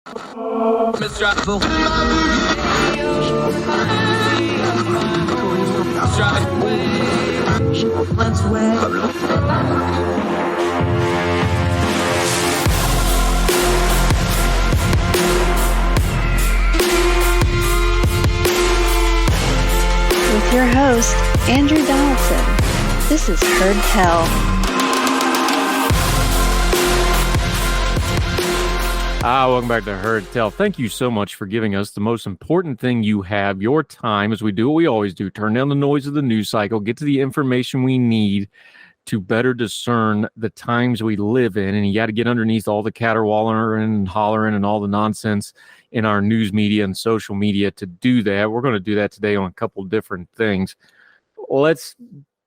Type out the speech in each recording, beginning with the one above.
Let's wait. With your host, Andrew Donaldson. This is Heard Tell. Welcome back to Heard Tell. Thank you so much for giving us the most important thing you have, your time, as we do what we always do. Turn down the noise of the news cycle, get to the information we need to better discern the times we live in. And you got to get underneath all the caterwauling and hollering and all the nonsense in our news media and social media to do that. We're going to do that today on a couple different things. Let's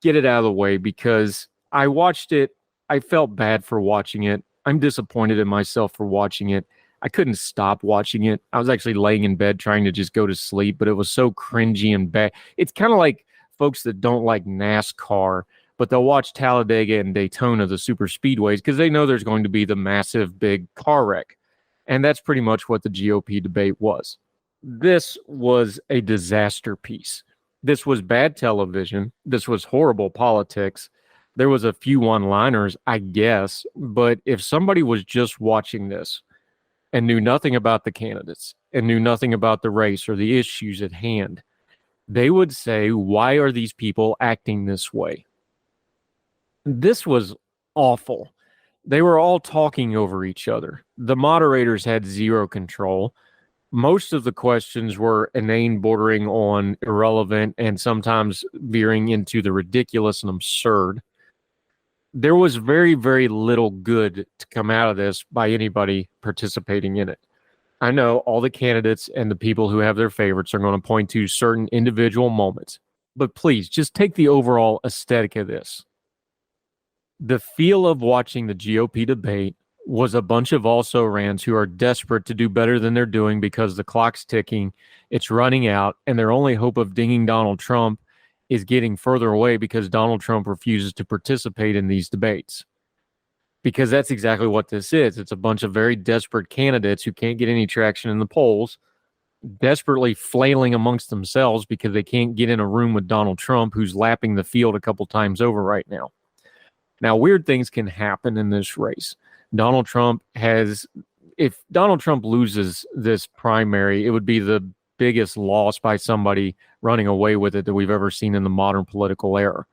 get it out of the way because I watched it. I felt bad for watching it. I'm disappointed in myself for watching it. I couldn't stop watching it. I was actually laying in bed trying to just go to sleep, but it was so cringy and bad. It's kind of like folks that don't like NASCAR, but they'll watch Talladega and Daytona, the super speedways, because they know there's going to be the massive big car wreck. And that's pretty much what the GOP debate was. This was a disaster piece. This was bad television. This was horrible politics. There was a few one-liners, I guess, but if somebody was just watching this and knew nothing about the candidates and knew nothing about the race or the issues at hand, they would say, why are these people acting this way? This was awful. They were all talking over each other. The moderators had zero control. Most of the questions were inane, bordering on irrelevant, and sometimes veering into the ridiculous and absurd. There was very, very little good to come out of this by anybody participating in it. I know all the candidates and the people who have their favorites are going to point to certain individual moments, but please just take the overall aesthetic of this. The feel of watching the GOP debate was a bunch of also-rans who are desperate to do better than they're doing because the clock's ticking, it's running out, and their only hope of dinging Donald Trump is getting further away because Donald Trump refuses to participate in these debates. Because that's exactly what this is. It's a bunch of very desperate candidates who can't get any traction in the polls, desperately flailing amongst themselves because they can't get in a room with Donald Trump, who's lapping the field a couple times over right now. Now, weird things can happen in this race. If Donald Trump loses this primary, it would be the biggest loss by somebody running away with it that we've ever seen in the modern political era.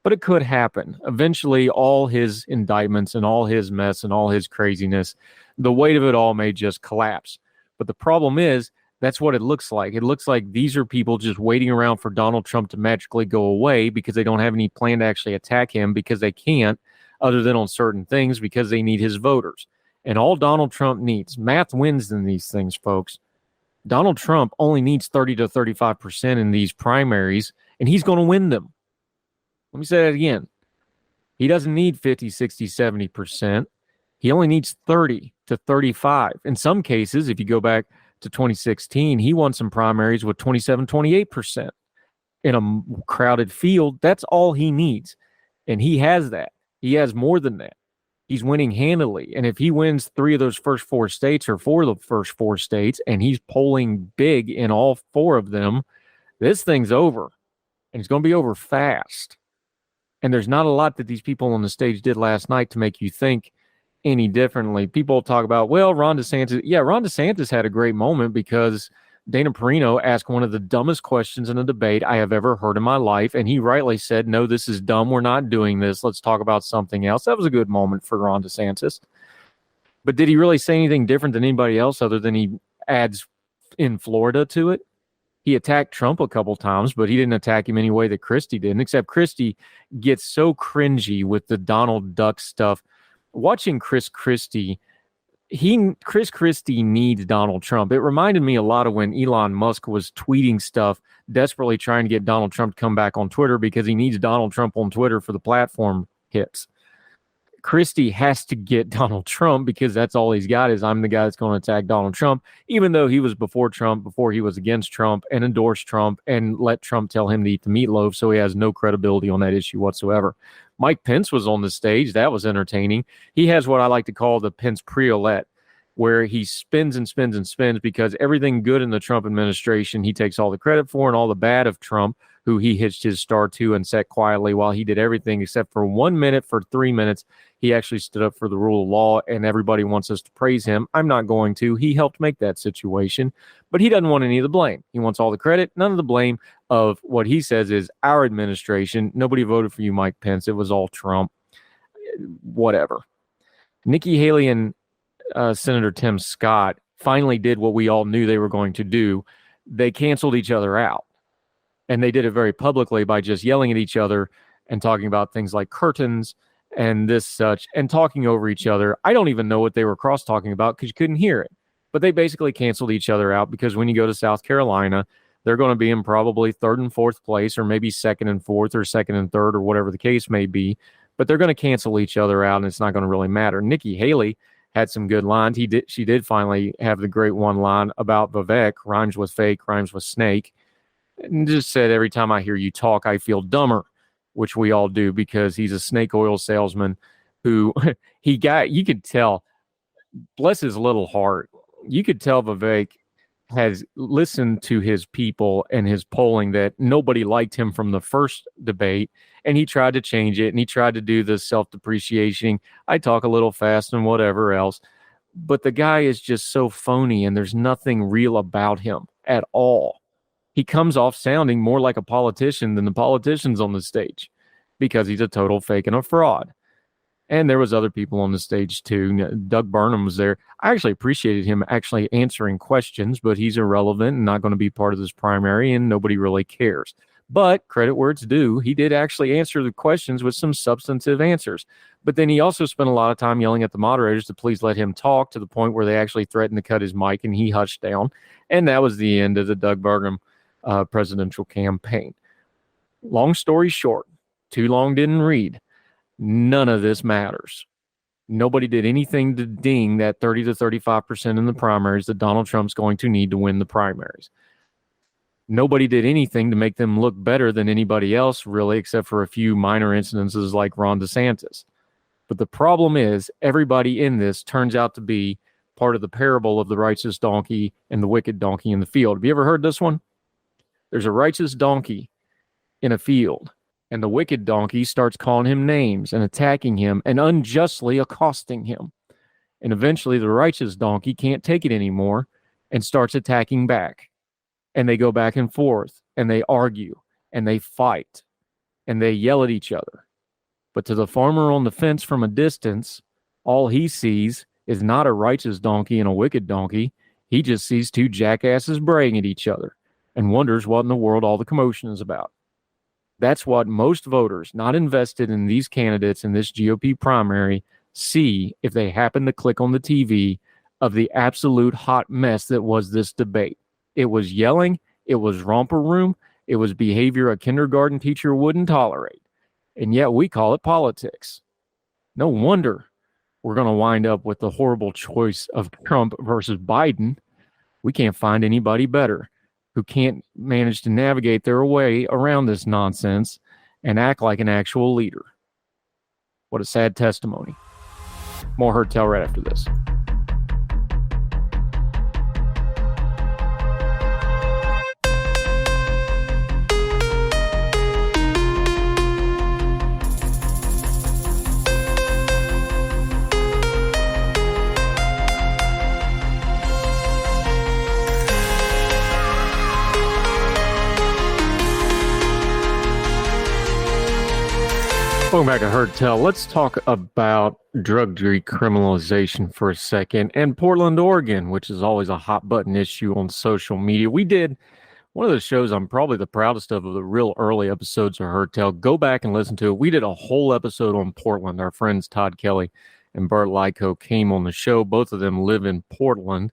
But it could happen. Eventually, all his indictments and all his mess and all his craziness, the weight of it all may just collapse. But the problem is, that's what it looks like. It looks like these are people just waiting around for Donald Trump to magically go away because they don't have any plan to actually attack him because they can't, other than on certain things, because they need his voters. And all Donald Trump needs, math wins in these things, folks. Donald Trump only needs 30 to 35% in these primaries, and he's going to win them. Let me say that again. He doesn't need 50, 60, 70%. He only needs 30 to 35. In some cases, if you go back to 2016, he won some primaries with 27, 28% in a crowded field. That's all he needs. And he has that. He has more than that. He's winning handily. And if he wins 3 of those first 4 states or 4 of the first 4 states, and he's polling big in all 4 of them, this thing's over. And it's going to be over fast. And there's not a lot that these people on the stage did last night to make you think any differently. People talk about, well, Ron DeSantis. Yeah, Ron DeSantis had a great moment because Dana Perino asked one of the dumbest questions in a debate I have ever heard in my life. And he rightly said, no, this is dumb. We're not doing this. Let's talk about something else. That was a good moment for Ron DeSantis. But did he really say anything different than anybody else other than he adds in Florida to it? He attacked Trump a couple times, but he didn't attack him any way that Christie didn't, except Christie gets so cringy with the Donald Duck stuff. Watching Chris Christie needs Donald Trump. It reminded me a lot of when Elon Musk was tweeting stuff, desperately trying to get Donald Trump to come back on Twitter because he needs Donald Trump on Twitter for the platform hits. Christie has to get Donald Trump because that's all he's got is I'm the guy that's going to attack Donald Trump, even though he was before Trump, before he was against Trump and endorsed Trump and let Trump tell him to eat the meatloaf, so he has no credibility on that issue whatsoever. Mike Pence was on the stage. That was entertaining. He has what I like to call the Pence Priolet. where he spins and spins and spins because everything good in the Trump administration, he takes all the credit for, and all the bad of Trump, who he hitched his star to and sat quietly while he did everything except for 1 minute. For 3 minutes, he actually stood up for the rule of law, and everybody wants us to praise him. I'm not going to. He helped make that situation, but he doesn't want any of the blame. He wants all the credit, none of the blame of what he says is our administration. Nobody voted for you, Mike Pence. It was all Trump. Whatever. Nikki Haley and Senator Tim Scott finally did what we all knew they were going to do. They canceled each other out. And they did it very publicly by just yelling at each other and talking about things like curtains and this such and talking over each other. I don't even know what they were cross-talking about because you couldn't hear it. But they basically canceled each other out because when you go to South Carolina, they're going to be in probably third and fourth place, or maybe second and fourth, or second and third, or whatever the case may be. But they're going to cancel each other out, and it's not going to really matter. Nikki Haley had some good lines. She did finally have the great one line about Vivek, rhymes with fake, rhymes with snake. And just said, every time I hear you talk, I feel dumber, which we all do because he's a snake oil salesman who you could tell, bless his little heart, you could tell Vivek has listened to his people and his polling that nobody liked him from the first debate, and he tried to change it, and he tried to do the self-depreciating, I talk a little fast and whatever else, but the guy is just so phony, and there's nothing real about him at all. He comes off sounding more like a politician than the politicians on the stage because he's a total fake and a fraud. And there was other people on the stage too. Doug Burnham was there. I actually appreciated him actually answering questions, but he's irrelevant and not going to be part of this primary, and nobody really cares. But credit where it's due, he did actually answer the questions with some substantive answers. But then he also spent a lot of time yelling at the moderators to please let him talk, to the point where they actually threatened to cut his mic, and he hushed down. And that was the end of the Doug Burnham presidential campaign. Long story short, too long didn't read. None of this matters. Nobody did anything to ding that 30 to 35% in the primaries that Donald Trump's going to need to win the primaries. Nobody did anything to make them look better than anybody else, really, except for a few minor incidences like Ron DeSantis. But the problem is, everybody in this turns out to be part of the parable of the righteous donkey and the wicked donkey in the field. Have you ever heard this one? There's a righteous donkey in a field, and the wicked donkey starts calling him names and attacking him and unjustly accosting him. And eventually the righteous donkey can't take it anymore and starts attacking back. And they go back and forth, and they argue, and they fight, and they yell at each other. But to the farmer on the fence from a distance, all he sees is not a righteous donkey and a wicked donkey. He just sees two jackasses braying at each other and wonders what in the world all the commotion is about. That's what most voters not invested in these candidates in this GOP primary see if they happen to click on the TV of the absolute hot mess that was this debate. It was yelling, it was romper room, it was behavior a kindergarten teacher wouldn't tolerate. And yet we call it politics. No wonder we're going to wind up with the horrible choice of Trump versus Biden. We can't find anybody better who can't manage to navigate their way around this nonsense and act like an actual leader. What a sad testimony. More Heard Tell right after this. Welcome back to Heard Tell. Let's talk about drug decriminalization for a second, and Portland, Oregon, which is always a hot button issue on social media. We did one of the shows I'm probably the proudest of the real early episodes of Heard Tell. Go back and listen to it. We did a whole episode on Portland. Our friends Todd Kelly and Bert Lyko came on the show. Both of them live in Portland.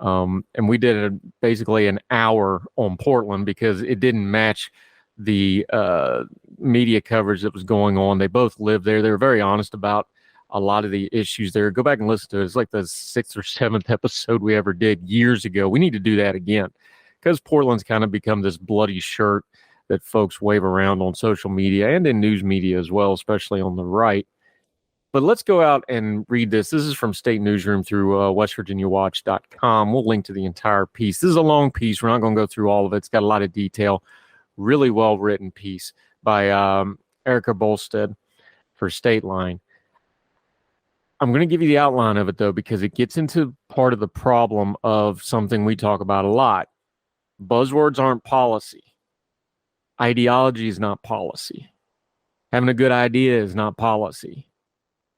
And we did basically an hour on Portland because it didn't match the media coverage that was going on. They both lived there. They were very honest about a lot of the issues there. Go back and listen to it. It's like the 6th or 7th episode we ever did years ago. We need to do that again because Portland's kind of become this bloody shirt that folks wave around on social media and in news media as well, especially on the right. But let's go out and read this. This is from State Newsroom through westvirginiawatch.com. We'll link to the entire piece. This is a long piece. We're not going to go through all of it. It's got a lot of detail. Really well-written piece by Erica Bolstead for State Line. I'm going to give you the outline of it, though, because it gets into part of the problem of something we talk about a lot. Buzzwords aren't policy. Ideology is not policy. Having a good idea is not policy.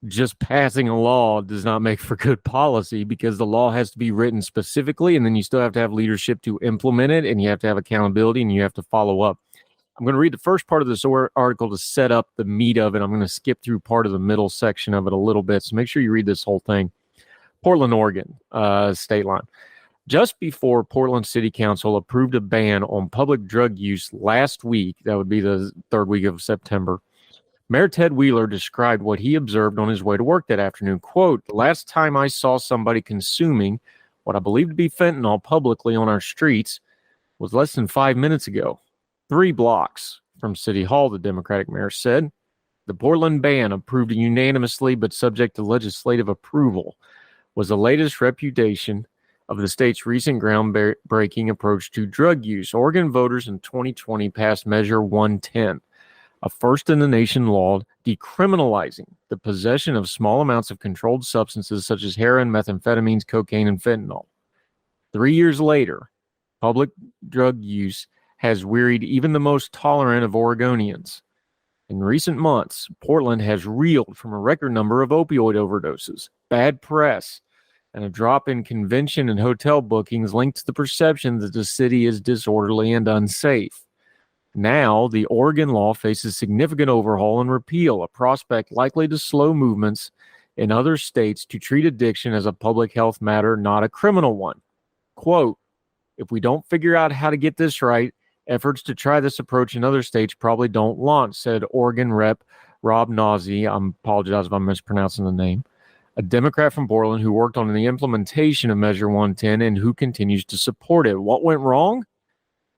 Just passing a law does not make for good policy, because the law has to be written specifically, and then you still have to have leadership to implement it, and you have to have accountability, and you have to follow up. I'm going to read the first part of this article to set up the meat of it. I'm going to skip through part of the middle section of it a little bit, so make sure you read this whole thing. Portland, Oregon, State Line. Just before Portland City Council approved a ban on public drug use last week, that would be the third week of September, Mayor Ted Wheeler described what he observed on his way to work that afternoon. Quote, "The last time I saw somebody consuming what I believe to be fentanyl publicly on our streets was less than 5 minutes ago, 3 blocks from City Hall," the Democratic mayor said. The Portland ban, approved unanimously but subject to legislative approval, was the latest repudiation of the state's recent groundbreaking approach to drug use. Oregon voters in 2020 passed Measure 110, a first-in-the-nation law decriminalizing the possession of small amounts of controlled substances such as heroin, methamphetamines, cocaine, and fentanyl. 3 years later, public drug use has wearied even the most tolerant of Oregonians. In recent months, Portland has reeled from a record number of opioid overdoses, bad press, and a drop in convention and hotel bookings linked to the perception that the city is disorderly and unsafe. Now, the Oregon law faces significant overhaul and repeal, a prospect likely to slow movements in other states to treat addiction as a public health matter, not a criminal one. Quote, "If we don't figure out how to get this right, efforts to try this approach in other states probably don't launch," said Oregon Rep. Rob Nazi. I apologize if I'm mispronouncing the name. A Democrat from Portland who worked on the implementation of Measure 110 and who continues to support it. What went wrong?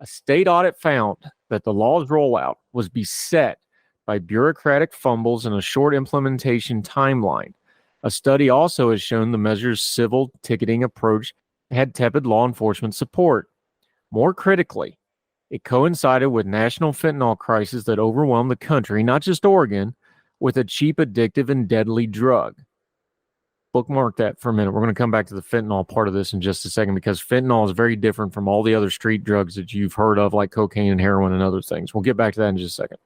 A state audit found that the law's rollout was beset by bureaucratic fumbles and a short implementation timeline. A study also has shown the measure's civil ticketing approach had tepid law enforcement support. More critically, it coincided with national fentanyl crisis that overwhelmed the country, not just Oregon, with a cheap, addictive, and deadly drug. Bookmark that for a minute. We're going to come back to the fentanyl part of this in just a second, because fentanyl is very different from all the other street drugs that you've heard of, like cocaine and heroin and other things. We'll get back to that in just a second.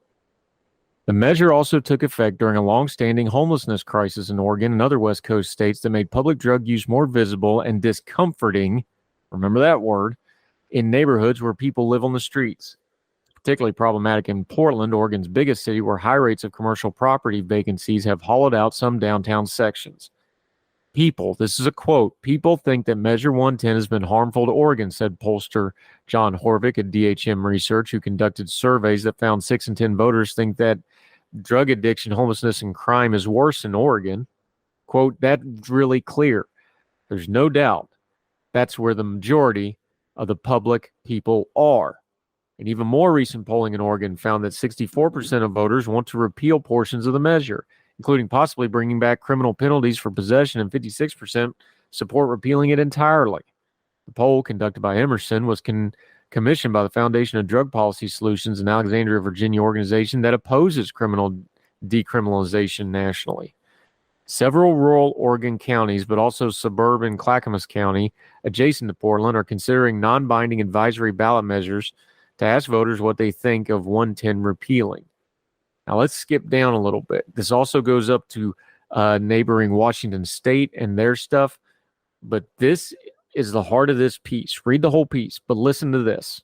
The measure also took effect during a long-standing homelessness crisis in Oregon and other West Coast states that made public drug use more visible and discomforting, remember that word, in neighborhoods where people live on the streets. Particularly problematic in Portland, Oregon's biggest city, where high rates of commercial property vacancies have hollowed out some downtown sections. People, this is a quote, "People think that Measure 110 has been harmful to Oregon," said pollster John Horvick at DHM Research, who conducted surveys that found 6 in 10 voters think that drug addiction, homelessness, and crime is worse in Oregon. Quote, "That's really clear. There's no doubt that's where the majority of the public people are." And even more recent polling in Oregon found that 64% of voters want to repeal portions of the measure, including possibly bringing back criminal penalties for possession, and 56% support repealing it entirely. The poll, conducted by Emerson, was commissioned by the Foundation of Drug Policy Solutions, an Alexandria, Virginia organization that opposes criminal decriminalization nationally. Several rural Oregon counties, but also suburban Clackamas County, adjacent to Portland, are considering non-binding advisory ballot measures to ask voters what they think of 110 repealing. Now, let's skip down a little bit. This also goes up to neighboring Washington State and their stuff, but this is the heart of this piece. Read the whole piece, but listen to this.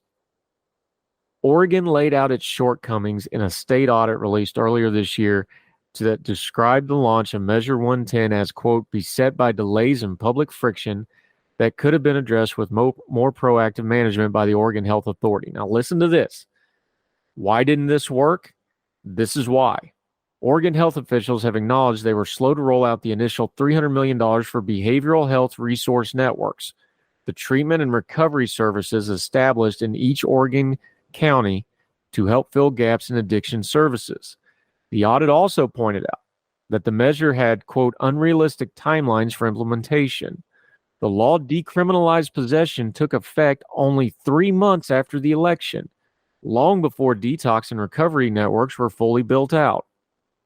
Oregon laid out its shortcomings in a state audit released earlier this year that described the launch of Measure 110 as, quote, "beset by delays and public friction that could have been addressed with more proactive management by the Oregon Health Authority." Now, listen to this. Why didn't this work? This is why. Oregon health officials have acknowledged they were slow to roll out the initial $300 million for behavioral health resource networks, the treatment and recovery services established in each Oregon county to help fill gaps in addiction services. The audit also pointed out that the measure had, quote, unrealistic timelines for implementation. The law decriminalized possession took effect only 3 months after the election, long before detox and recovery networks were fully built out.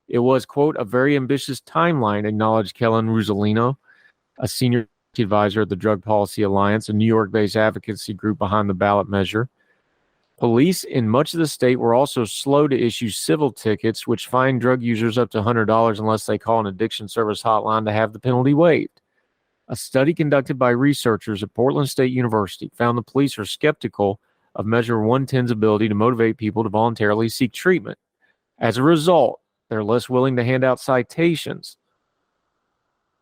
It was, quote, a very ambitious timeline, acknowledged Kellen Rusolino, a senior advisor at the Drug Policy Alliance, a New York-based advocacy group behind the ballot measure. Police in much of the state were also slow to issue civil tickets, which fine drug users up to $100 unless they call an addiction service hotline to have the penalty waived. A study conducted by researchers at Portland State University found the police are skeptical of Measure 110's ability to motivate people to voluntarily seek treatment. As a result, they're less willing to hand out citations.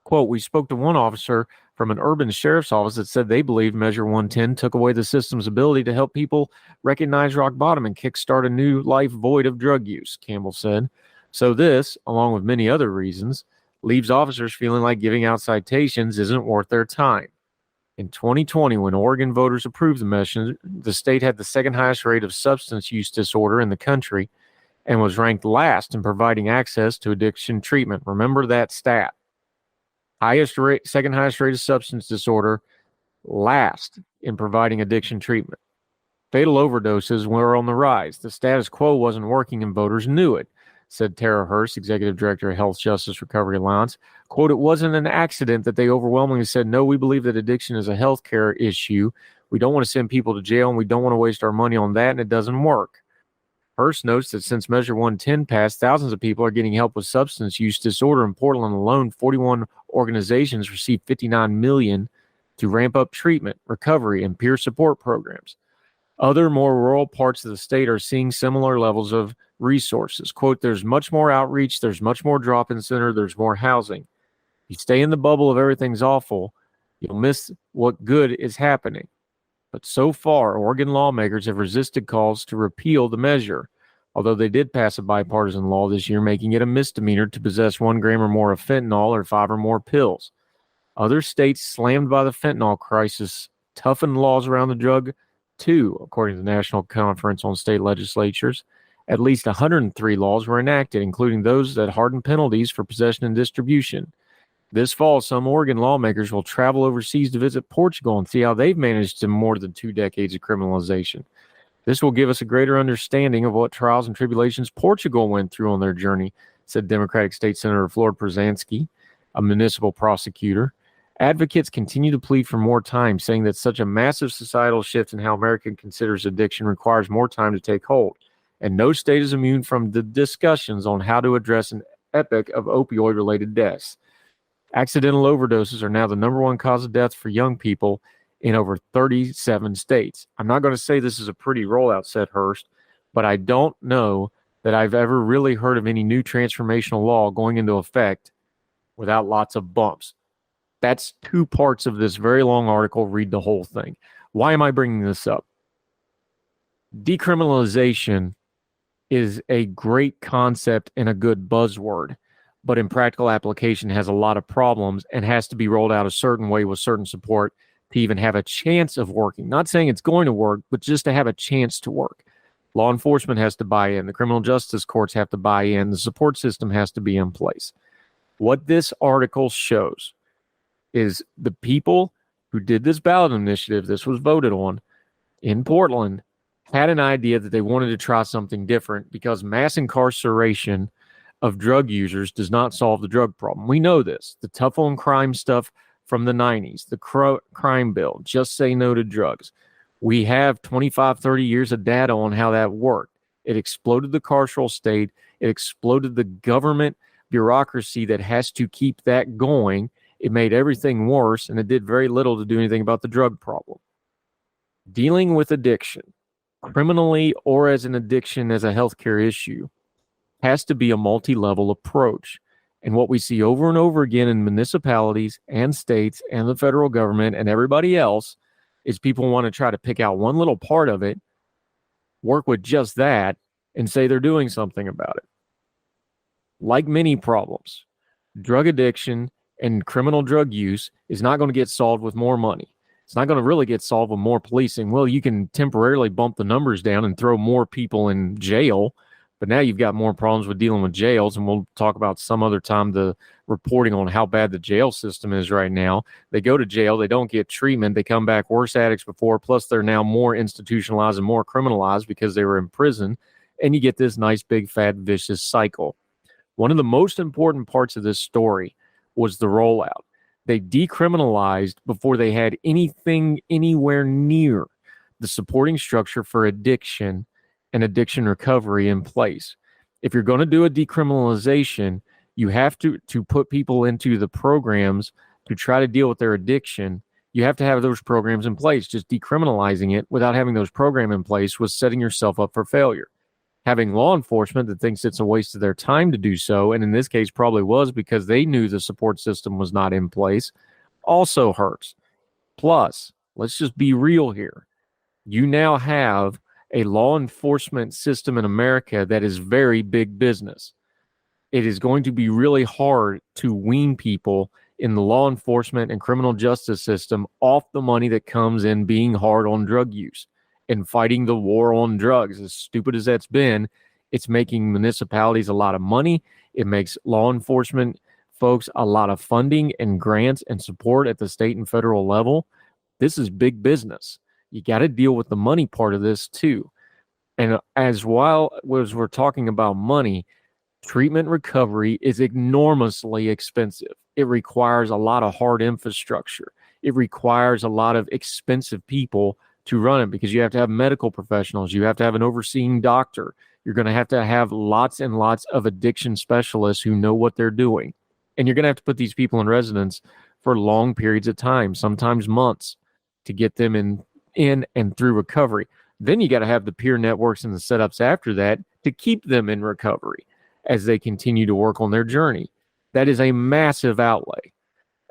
Quote, we spoke to one officer from an urban sheriff's office that said they believed Measure 110 took away the system's ability to help people recognize rock bottom and kickstart a new life void of drug use, Campbell said. So this, along with many other reasons, leaves officers feeling like giving out citations isn't worth their time. In 2020, when Oregon voters approved the measure, the state had the second highest rate of substance use disorder in the country and was ranked last in providing access to addiction treatment. Remember that stat. Second highest rate of substance disorder, last in providing addiction treatment. Fatal overdoses were on the rise. The status quo wasn't working and voters knew it, said Tara Hurst, executive director of Health Justice Recovery Alliance. Quote, it wasn't an accident that they overwhelmingly said, no, we believe that addiction is a healthcare issue. We don't want to send people to jail and we don't want to waste our money on that, and it doesn't work. Hurst notes that since Measure 110 passed, thousands of people are getting help with substance use disorder. In Portland alone, 41 organizations received $59 million to ramp up treatment, recovery, and peer support programs. Other more rural parts of the state are seeing similar levels of resources. Quote, there's much more outreach, there's much more drop-in center, there's more housing. You stay in the bubble of everything's awful, you'll miss what good is happening. But so far, Oregon lawmakers have resisted calls to repeal the measure, although they did pass a bipartisan law this year making it a misdemeanor to possess 1 gram or more of fentanyl or 5 or more pills. Other states slammed by the fentanyl crisis toughened laws around the drug too, according to the National Conference on State Legislatures. At least 103 laws were enacted, including those that harden penalties for possession and distribution. This fall, some Oregon lawmakers will travel overseas to visit Portugal and see how they've managed to more than 2 decades of criminalization. This will give us a greater understanding of what trials and tribulations Portugal went through on their journey, said Democratic State Senator Floyd Przansky, a municipal prosecutor. Advocates continue to plead for more time, saying that such a massive societal shift in how America considers addiction requires more time to take hold. And no state is immune from the discussions on how to address an epic of opioid-related deaths. Accidental overdoses are now the #1 cause of death for young people in over 37 states. I'm not going to say this is a pretty rollout, said Hurst, but I don't know that I've ever really heard of any new transformational law going into effect without lots of bumps. That's 2 parts of this very long article. Read the whole thing. Why am I bringing this up? Decriminalization is a great concept and a good buzzword, but in practical application has a lot of problems and has to be rolled out a certain way with certain support to even have a chance of working. Not saying it's going to work, but just to have a chance to work. Law enforcement has to buy in. The criminal justice courts have to buy in. The support system has to be in place. What this article shows is the people who did this ballot initiative, this was voted on in Portland, had an idea that they wanted to try something different because mass incarceration of drug users does not solve the drug problem. We know this. The tough on crime stuff from the 90s, the crime bill, just say no to drugs. We have 25, 30 years of data on how that worked. It exploded the carceral state. It exploded the government bureaucracy that has to keep that going. It made everything worse, and it did very little to do anything about the drug problem. Dealing with addiction, criminally or as an addiction as a healthcare issue, has to be a multi-level approach. And what we see over and over again in municipalities and states and the federal government and everybody else is people want to try to pick out one little part of it, work with just that, and say they're doing something about it. Like many problems, drug addiction and criminal drug use is not going to get solved with more money. It's not going to really get solved with more policing. Well, you can temporarily bump the numbers down and throw more people in jail, But now you've got more problems with dealing with jails, and we'll talk about some other time the reporting on how bad the jail system is right now. They go to jail, they don't get treatment, they come back worse addicts before, plus they're now more institutionalized and more criminalized because they were in prison, and you get this nice, big, fat, vicious cycle. One of the most important parts of this story was the rollout. They decriminalized before they had anything anywhere near the supporting structure for addiction and addiction recovery in place. If you're going to do a decriminalization, you have to put people into the programs to try to deal with their addiction. You have to have those programs in place. Just decriminalizing it without having those programs in place was setting yourself up for failure. Having law enforcement that thinks it's a waste of their time to do so, and in this case probably was because they knew the support system was not in place, also hurts. Plus, let's just be real here. You now have a law enforcement system in America that is very big business. It is going to be really hard to wean people in the law enforcement and criminal justice system off the money that comes in being hard on drug use and fighting the war on drugs. As stupid as that's been, it's making municipalities a lot of money. It makes law enforcement folks a lot of funding and grants and support at the state and federal level. This is big business. You got to deal with the money part of this too. And as we're talking about money, treatment recovery is enormously expensive. It requires a lot of hard infrastructure. It requires a lot of expensive people to run it because you have to have medical professionals. You have to have an overseeing doctor. You're going to have lots and lots of addiction specialists who know what they're doing. And you're going to have to put these people in residence for long periods of time, sometimes months, to get them in and through recovery. Then you got to have the peer networks and the setups after that to keep them in recovery as they continue to work on their journey. That is a massive outlay.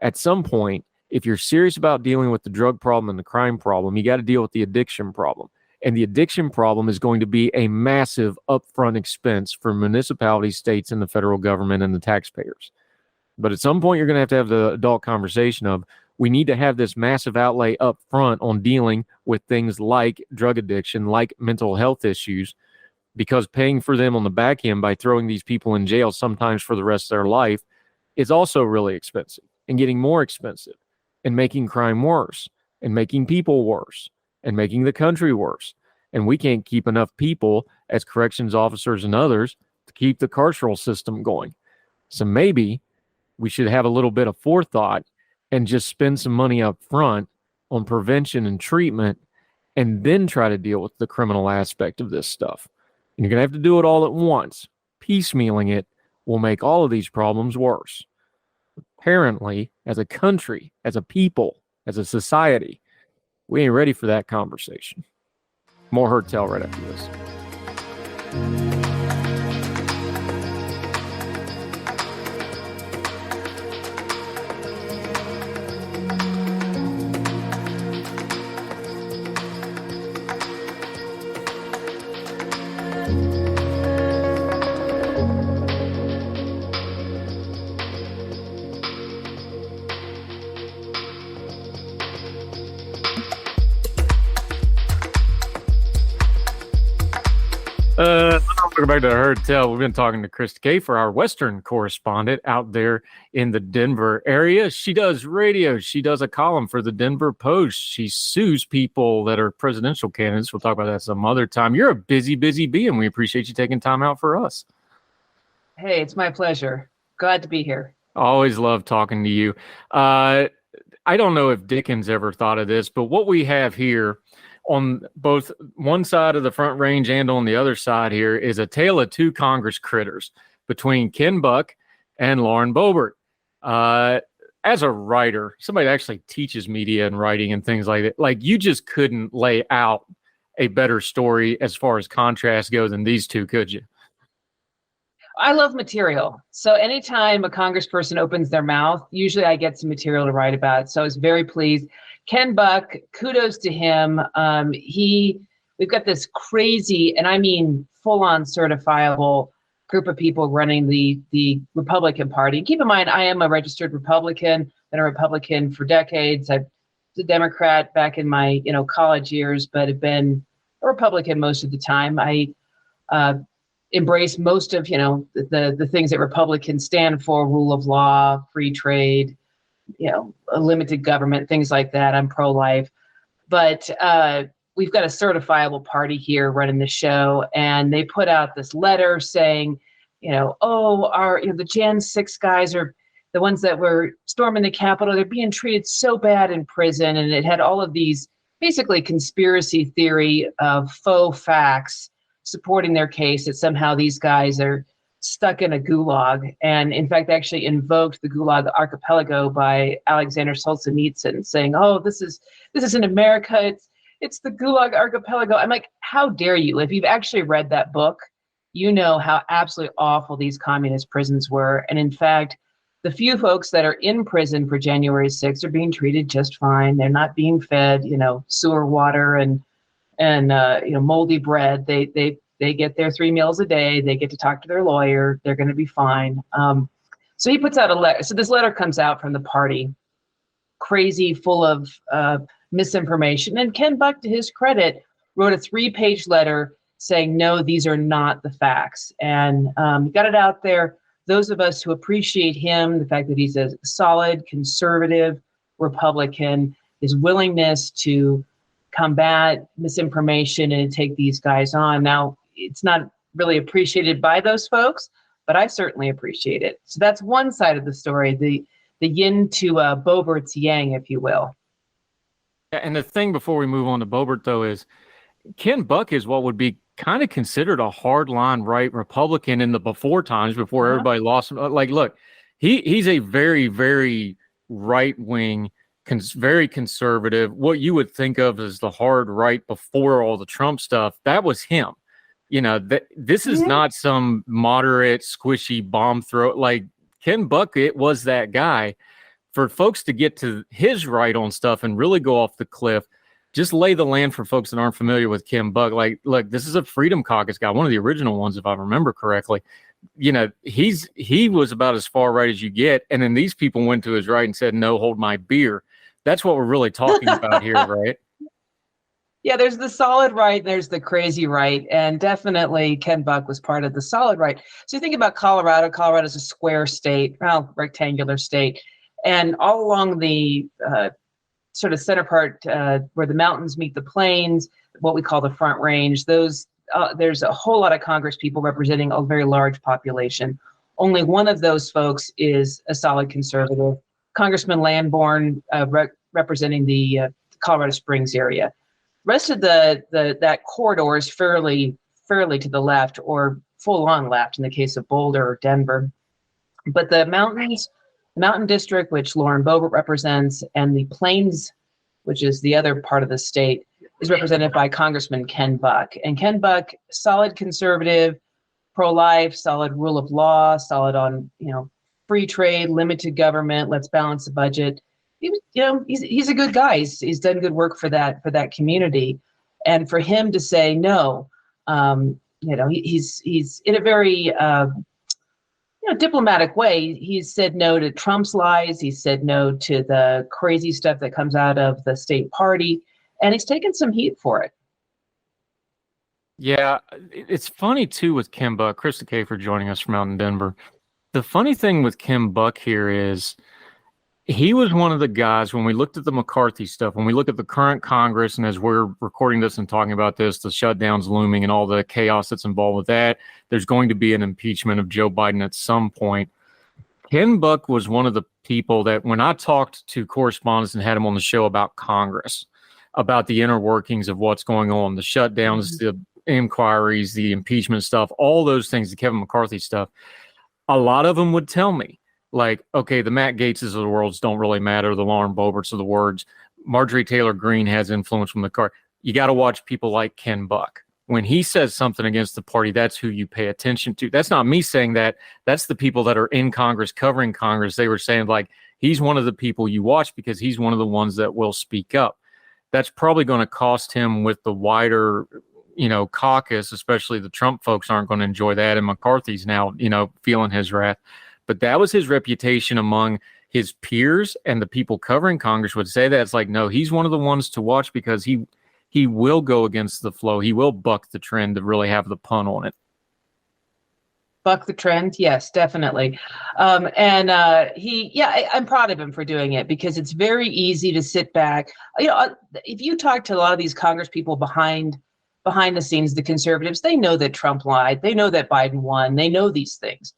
At some point, if you're serious about dealing with the drug problem and the crime problem, you got to deal with the addiction problem. And the addiction problem is going to be a massive upfront expense for municipalities, states, and the federal government and the taxpayers. But at some point, you're going to have the adult conversation of, we need to have this massive outlay up front on dealing with things like drug addiction, like mental health issues, because paying for them on the back end by throwing these people in jail sometimes for the rest of their life is also really expensive and getting more expensive and making crime worse and making people worse and making the country worse. And we can't keep enough people as corrections officers and others to keep the carceral system going. So maybe we should have a little bit of forethought and just spend some money up front on prevention and treatment and then try to deal with the criminal aspect of this stuff. And you're going to have to do it all at once. Piecemealing it will make all of these problems worse. Apparently, as a country, as a people, as a society, we ain't ready for that conversation. More Hurt Tell right after this. Welcome back to Herd Tell. We've been talking to Krista Kafer, our Western correspondent out there in the Denver area. She does radio. She does a column for the Denver Post. She sues people that are presidential candidates. We'll talk about that some other time. You're a busy bee, and we appreciate you taking time out for us. Hey, it's my pleasure. Glad to be here. Always love talking to you. I don't know if Dickens ever thought of this, but what we have here on both one side of the Front Range and on the other side here is a tale of two Congress critters between Ken Buck and Lauren Boebert. As a writer, somebody that actually teaches media and writing and things like that, like you just couldn't lay out a better story as far as contrast goes than these two, could you? I love material. So anytime a congressperson opens their mouth, usually I get some material to write about. So I was very pleased. Ken Buck, kudos to him. We've got this crazy, and I mean full-on certifiable group of people running the Republican Party. Keep in mind, I am a registered Republican, been a Republican for decades. I was a Democrat back in my college years, but have been a Republican most of the time. I embrace most of, the things that Republicans stand for: rule of law, free trade, a limited government, things like that. I'm pro-life. But we've got a certifiable party here running the show, and they put out this letter saying, the Jan 6 guys are the ones that were storming the Capitol. They're being treated so bad in prison. And it had all of these basically conspiracy theory of faux facts supporting their case that somehow these guys are stuck in a gulag. And in fact, actually invoked the Gulag Archipelago by Alexander Solzhenitsyn, saying, "Oh, this isn't America. It's the Gulag Archipelago." I'm like, how dare you? If you've actually read that book, you know how absolutely awful these communist prisons were. And in fact, the few folks that are in prison for January 6th are being treated just fine. They're not being fed, sewer water and moldy bread. They get their 3 meals a day. They get to talk to their lawyer. They're going to be fine. So he puts out a letter. So this letter comes out from the party, crazy, full of misinformation. And Ken Buck, to his credit, wrote a 3-page letter saying, no, these are not the facts. And he got it out there. Those of us who appreciate him, the fact that he's a solid, conservative Republican, his willingness to combat misinformation and take these guys on. Now, it's not really appreciated by those folks, but I certainly appreciate it. So that's one side of the story, the yin to Boebert's yang, if you will. Yeah, and the thing before we move on to Boebert, though, is Ken Buck is what would be kind of considered a hardline right Republican in the before times, before everybody lost. Like, look, he's a very, very right-wing, very conservative, what you would think of as the hard right before all the Trump stuff. That was him. This is not some moderate, squishy bomb throw. Like Ken Buck, it was that guy. For folks to get to his right on stuff and really go off the cliff, just lay the land for folks that aren't familiar with Ken Buck. Like, look, this is a Freedom Caucus guy, one of the original ones, if I remember correctly. He was about as far right as you get. And then these people went to his right and said, no, hold my beer. That's what we're really talking about here, right? Yeah, there's the solid right, there's the crazy right, and definitely Ken Buck was part of the solid right. So you think about Colorado. Colorado is a square state, rectangular state, and all along the sort of center part where the mountains meet the plains, what we call the Front Range, there's a whole lot of Congress people representing a very large population. Only one of those folks is a solid conservative, Congressman Lamborn, representing the Colorado Springs area. Rest of that corridor is fairly to the left, or full on left in the case of Boulder or Denver. But the Mountain District, which Lauren Boebert represents, and the Plains, which is the other part of the state, is represented by Congressman Ken Buck. And Ken Buck, solid conservative, pro-life, solid rule of law, solid on free trade, limited government, let's balance the budget. He's a good guy. He's done good work for that community, and for him to say no, he's in a very diplomatic way. He's said no to Trump's lies. He said no to the crazy stuff that comes out of the state party, and he's taken some heat for it. Yeah, it's funny too with Ken Buck. Krista Kafer joining us from out in Denver. The funny thing with Ken Buck here is, he was one of the guys, when we looked at the McCarthy stuff, when we look at the current Congress, and as we're recording this and talking about this, the shutdowns looming and all the chaos that's involved with that, there's going to be an impeachment of Joe Biden at some point. Ken Buck was one of the people that, when I talked to correspondents and had him on the show about Congress, about the inner workings of what's going on, the shutdowns, the inquiries, the impeachment stuff, all those things, the Kevin McCarthy stuff, a lot of them would tell me, like, okay, the Matt Gaetzes of the world don't really matter. The Lauren Boeberts of the words, Marjorie Taylor Greene has influence from the car. You got to watch people like Ken Buck. When he says something against the party, that's who you pay attention to. That's not me saying that. That's the people that are in Congress, covering Congress. They were saying, like, he's one of the people you watch because he's one of the ones that will speak up. That's probably going to cost him with the wider, caucus, especially the Trump folks aren't going to enjoy that. And McCarthy's now, feeling his wrath. But that was his reputation among his peers, and the people covering Congress would say that. It's like, no, he's one of the ones to watch because he will go against the flow. He will buck the trend to really have the pun on it. Buck the trend? Yes, definitely. I'm proud of him for doing it, because it's very easy to sit back. If you talk to a lot of these Congress people behind the scenes, the conservatives, they know that Trump lied. They know that Biden won. They know these things.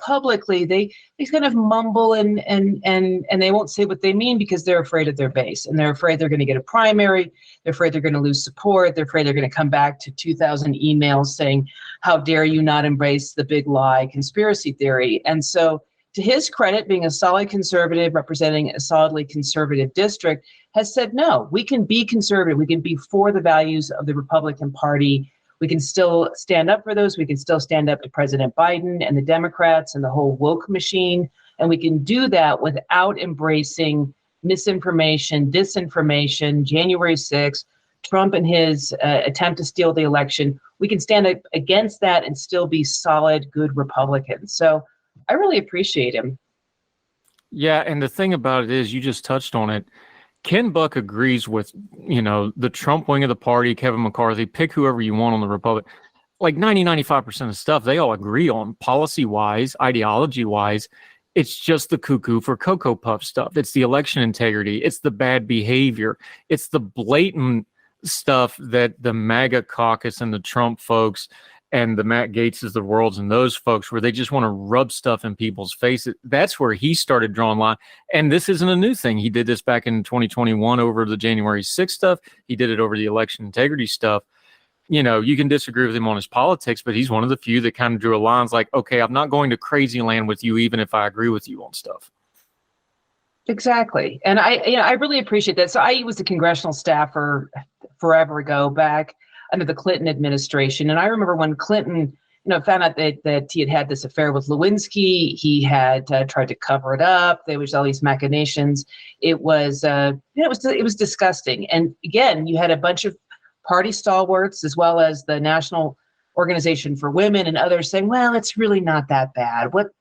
Publicly they kind of mumble and they won't say what they mean, because they're afraid of their base, and they're afraid they're going to get a primary. They're afraid they're going to lose support. They're afraid they're going to come back to 2,000 emails saying, how dare you not embrace the big lie conspiracy theory. And so, to his credit, being a solid conservative representing a solidly conservative district, has said, no, we can be conservative. We can be for the values of the Republican Party. We can still stand up for those. We can still stand up to President Biden and the Democrats and the whole woke machine. And we can do that without embracing misinformation, disinformation, January 6th, Trump and his attempt to steal the election. We can stand up against that and still be solid, good Republicans. So I really appreciate him. Yeah, and the thing about it is, you just touched on it. Ken Buck agrees with, the Trump wing of the party, Kevin McCarthy, pick whoever you want on the Republic. Like 95% of stuff they all agree on, policy-wise, ideology-wise. It's just the cuckoo for Cocoa Puff stuff. It's the election integrity. It's the bad behavior. It's the blatant stuff that the MAGA caucus and the Trump folks and the Matt Gaetzes of the worlds and those folks, where they just want to rub stuff in people's faces. That's where he started drawing line. And this isn't a new thing. He did this back in 2021 over the January 6th stuff. He did it over the election integrity stuff. You can disagree with him on his politics, but he's one of the few that kind of drew a line. It's like, okay, I'm not going to crazy land with you, even if I agree with you on stuff. Exactly. And I really appreciate that. So I was a congressional staffer forever ago, back under the Clinton administration. And I remember when Clinton, found out that he had this affair with Lewinsky, he had tried to cover it up. There was all these machinations. It was disgusting. And again, you had a bunch of party stalwarts, as well as the National Organization for Women and others, saying, well, it's really not that bad. What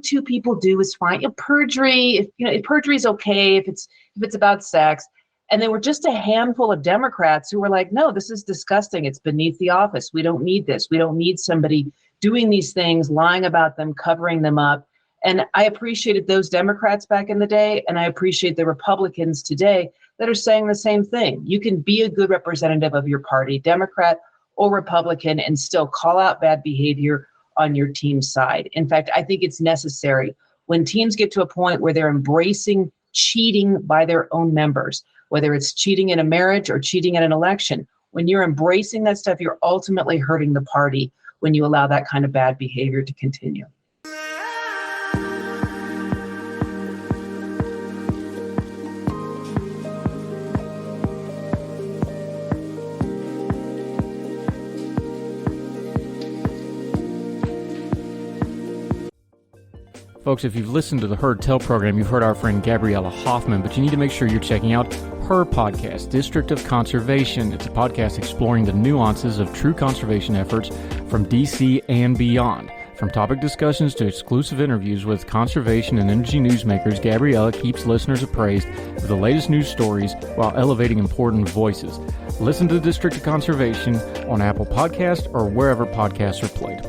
two people do is fine. Perjury, if perjury is okay, if it's about sex. And there were just a handful of Democrats who were like, no, this is disgusting. It's beneath the office. We don't need this. We don't need somebody doing these things, lying about them, covering them up. And I appreciated those Democrats back in the day, and I appreciate the Republicans today that are saying the same thing. You can be a good representative of your party, Democrat or Republican, and still call out bad behavior on your team's side. In fact, I think it's necessary when teams get to a point where they're embracing cheating by their own members, whether it's cheating in a marriage or cheating in an election. When you're embracing that stuff, you're ultimately hurting the party when you allow that kind of bad behavior to continue. Folks, if you've listened to the Heard Tell program, you've heard our friend Gabriella Hoffman, but you need to make sure you're checking out her podcast, District of Conservation. It's a podcast exploring the nuances of true conservation efforts from D.C. and beyond. From topic discussions to exclusive interviews with conservation and energy newsmakers, Gabriella keeps listeners appraised of the latest news stories while elevating important voices. Listen to the District of Conservation on Apple Podcasts or wherever podcasts are played.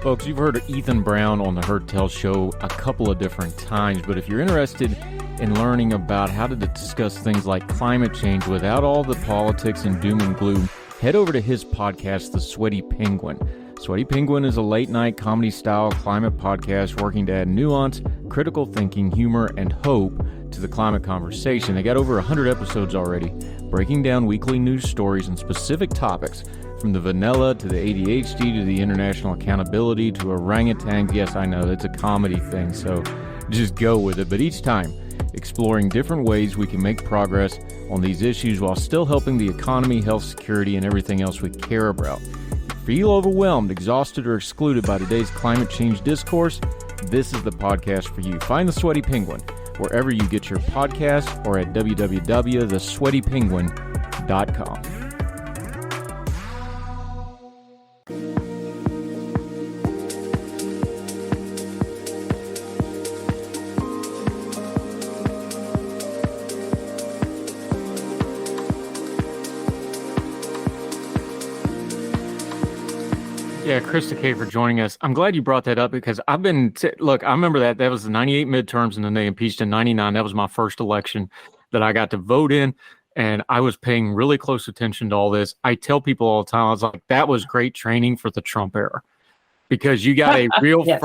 Folks, you've heard of Ethan Brown on the Heard Tell show a couple of different times, but if you're interested in learning about how to discuss things like climate change without all the politics and doom and gloom, head over to his podcast, The Sweaty Penguin. Sweaty Penguin is a late-night comedy-style climate podcast working to add nuance, critical thinking, humor, and hope to the climate conversation. They got over 100 episodes already, breaking down weekly news stories and specific topics, from the vanilla to the ADHD to the international accountability to orangutans. Yes, I know, it's a comedy thing, so just go with it. But each time, exploring different ways we can make progress on these issues while still helping the economy, health, security, and everything else we care about. If you feel overwhelmed, exhausted, or excluded by today's climate change discourse, this is the podcast for you. Find The Sweaty Penguin wherever you get your podcasts or at www.thesweatypenguin.com. Yeah, Krista Kafer joining us. I'm glad you brought that up because I've been look. I remember that was the '98 midterms, and then they impeached in '99. That was my first election that I got to vote in, and I was paying really close attention to all this. I tell people all the time, I was like, that was great training for the Trump era because you got a real Yes.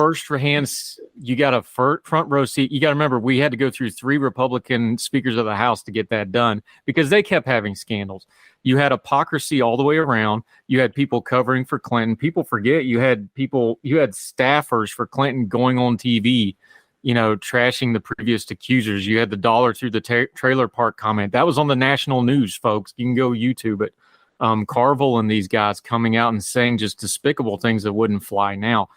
you got a front row seat. You got to remember, we had to go through 3 Republican speakers of the House to get that done because they kept having scandals. You had hypocrisy all the way around. You had people covering for Clinton. People forget you had staffers for Clinton going on TV, trashing the previous accusers. You had the dollar through the trailer park comment. That was on the national news, folks. You can go YouTube it. Carville and these guys coming out and saying just despicable things that wouldn't fly now.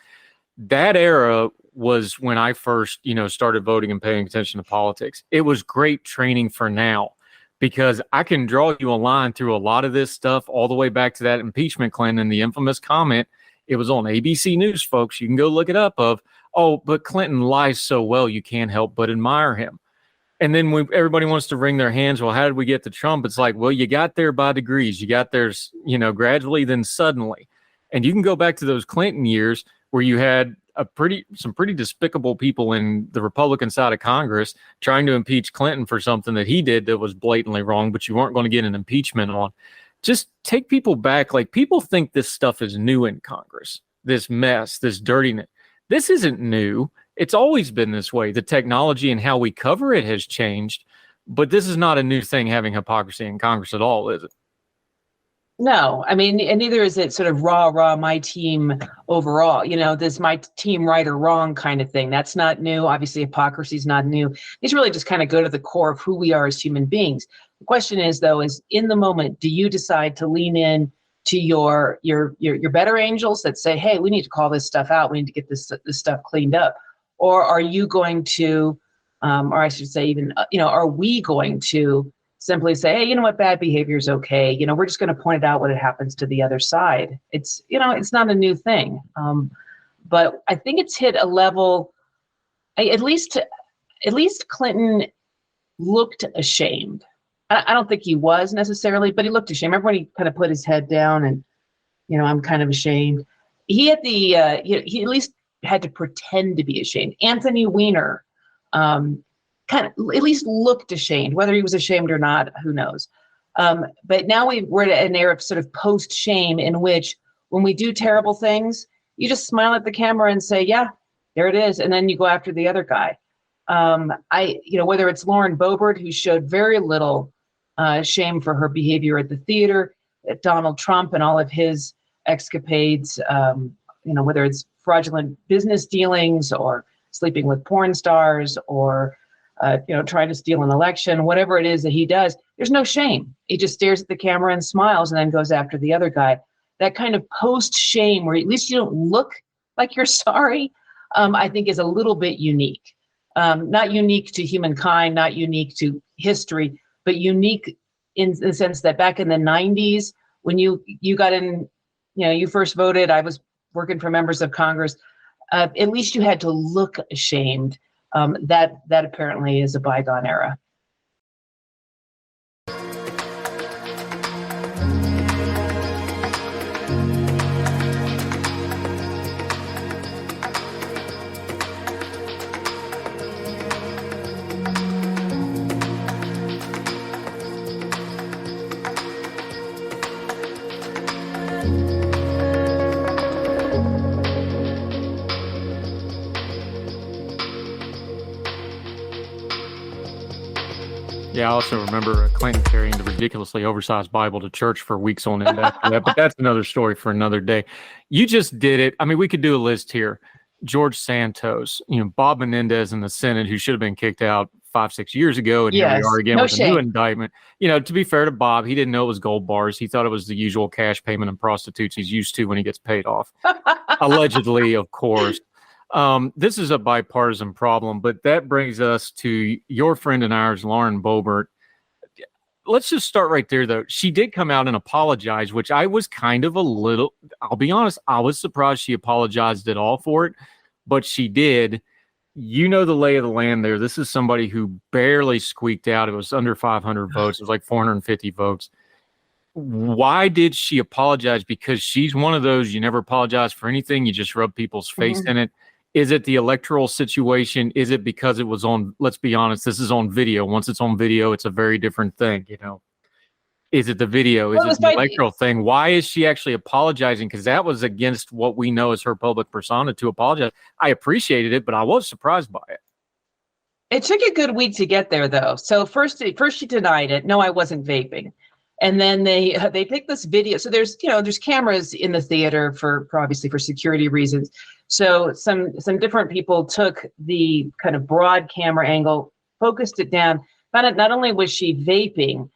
That era was when I first, started voting and paying attention to politics. It was great training for now because I can draw you a line through a lot of this stuff all the way back to that impeachment, Clinton, and the infamous comment. It was on ABC News, folks. You can go look it up but Clinton lies so well, you can't help but admire him. And then when everybody wants to wring their hands, well, how did we get to Trump? It's like, well, you got there by degrees. You got there, gradually, then suddenly. And you can go back to those Clinton years where you had some pretty despicable people in the Republican side of Congress trying to impeach Clinton for something that he did that was blatantly wrong, but you weren't going to get an impeachment on. Just take people back. Like, people think this stuff is new in Congress, this mess, this dirtiness. This isn't new. It's always been this way. The technology and how we cover it has changed, but this is not a new thing, having hypocrisy in Congress at all, is it? No, I mean, and neither is it sort of rah, my team overall, this my team right or wrong kind of thing. That's not new. Obviously, hypocrisy is not new. These really just kind of go to the core of who we are as human beings. The question is, though, is in the moment, do you decide to lean in to your better angels that say, hey, we need to call this stuff out. We need to get this stuff cleaned up. Or are you going to, or I should say even, are we going to simply say, hey, you know what, bad behavior is okay. We're just going to point it out when it happens to the other side. It's, it's not a new thing. But I think it's hit a level, at least Clinton looked ashamed. I don't think he was necessarily, but he looked ashamed. Remember when he kind of put his head down and, I'm kind of ashamed. He had he at least had to pretend to be ashamed. Anthony Weiner kind of at least looked ashamed. Whether he was ashamed or not, who knows? But now we're at an era of sort of post-shame in which when we do terrible things, you just smile at the camera and say, yeah, there it is. And then you go after the other guy. Whether it's Lauren Boebert, who showed very little shame for her behavior at the theater, Donald Trump and all of his escapades, whether it's fraudulent business dealings or sleeping with porn stars or, trying to steal an election, whatever it is that he does, there's no shame. He just stares at the camera and smiles and then goes after the other guy. That kind of post-shame where at least you don't look like you're sorry, I think is a little bit unique. Not unique to humankind, not unique to history, but unique in the sense that back in the 90s, when you got in, you first voted, I was working for members of Congress, at least you had to look ashamed. That apparently is a bygone era. Yeah, I also remember Clinton carrying the ridiculously oversized Bible to church for weeks on end after that, but that's another story for another day. You just did it. I mean, we could do a list here. George Santos, Bob Menendez in the Senate, who should have been kicked out 5-6 years ago, and here we are again with a new indictment. To be fair to Bob, he didn't know it was gold bars. He thought it was the usual cash payment and prostitutes he's used to when he gets paid off. Allegedly, of course. This is a bipartisan problem, but that brings us to your friend and ours, Lauren Boebert. Let's just start right there, though. She did come out and apologize, which I was kind of I'll be honest, I was surprised she apologized at all for it, but she did. The lay of the land there. This is somebody who barely squeaked out. It was under 500 votes. It was like 450 votes. why did she apologize? Because she's one of those, you never apologize for anything. You just rub people's face in it. Is it the electoral situation? Is it because it was on, let's be honest, this is on video. Once it's on video, it's a very different thing, you know? Is it the video? Is it the electoral thing? Why is she actually apologizing? Because that was against what we know as her public persona to apologize. I appreciated it, but I was surprised by it. It took a good week to get there, though. So first she denied it. No, I wasn't vaping. And then they take this video. So there's cameras in the theater for obviously for security reasons. So some different people took the kind of broad camera angle, focused it down. Found out not only was she vaping,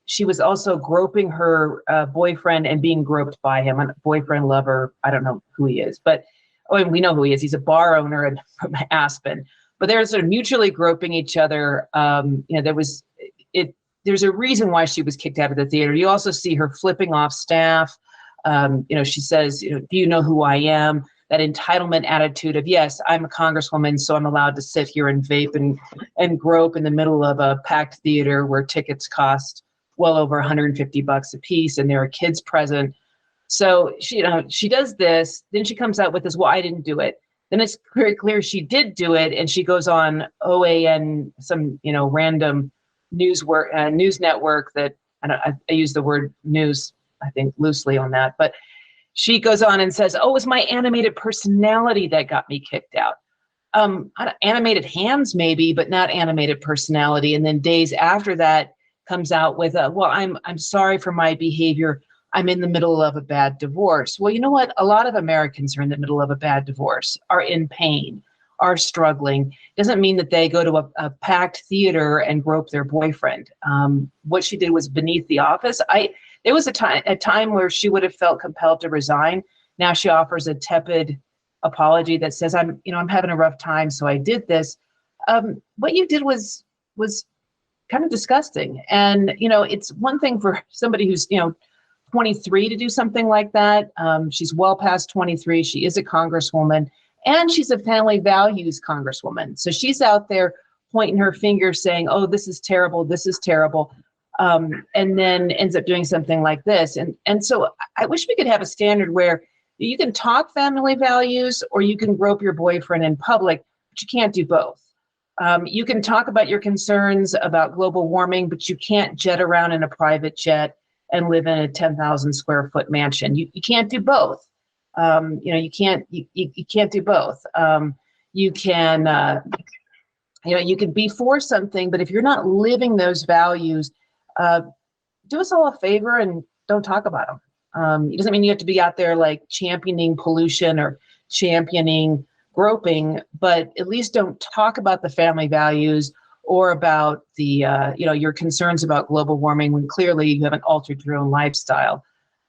she was also groping her boyfriend and being groped by him. A boyfriend, lover, I don't know who he is, but we know who he is. He's a bar owner from Aspen. But they're sort of mutually groping each other. There's a reason why she was kicked out of the theater. You also see her flipping off staff. She says, do you know who I am? That entitlement attitude of, yes, I'm a congresswoman, so I'm allowed to sit here and vape and grope in the middle of a packed theater where tickets cost well over $150 a piece, and there are kids present. So she does this. Then she comes out with this, well, I didn't do it. Then it's very clear she did do it, and she goes on OAN, some random news network that I use the word news, I think, loosely on that, but she goes on and says, oh, it was my animated personality that got me kicked out. Animated hands maybe, but not animated personality. And then days after that comes out with well, I'm sorry for my behavior. I'm in the middle of a bad divorce. Well, you know what? A lot of Americans are in the middle of a bad divorce, are in pain, are struggling. Doesn't mean that they go to a packed theater and grope their boyfriend. What she did was beneath the office. There was a time where she would have felt compelled to resign. Now she offers a tepid apology that says, I'm having a rough time, so I did this. What you did was kind of disgusting. And, it's one thing for somebody who's, 23 to do something like that. She's well past 23. She is a congresswoman, and she's a family values congresswoman. So she's out there pointing her finger saying, oh, this is terrible. This is terrible. And then ends up doing something like this. And so I wish we could have a standard where you can talk family values or you can grope your boyfriend in public, but you can't do both. You can talk about your concerns about global warming, but you can't jet around in a private jet and live in a 10,000 square foot mansion. You can't do both. You can't do both. You can be for something, but if you're not living those values, do us all a favor and don't talk about them. It doesn't mean you have to be out there like championing pollution or championing groping, but at least don't talk about the family values or about the, your concerns about global warming when clearly you haven't altered your own lifestyle.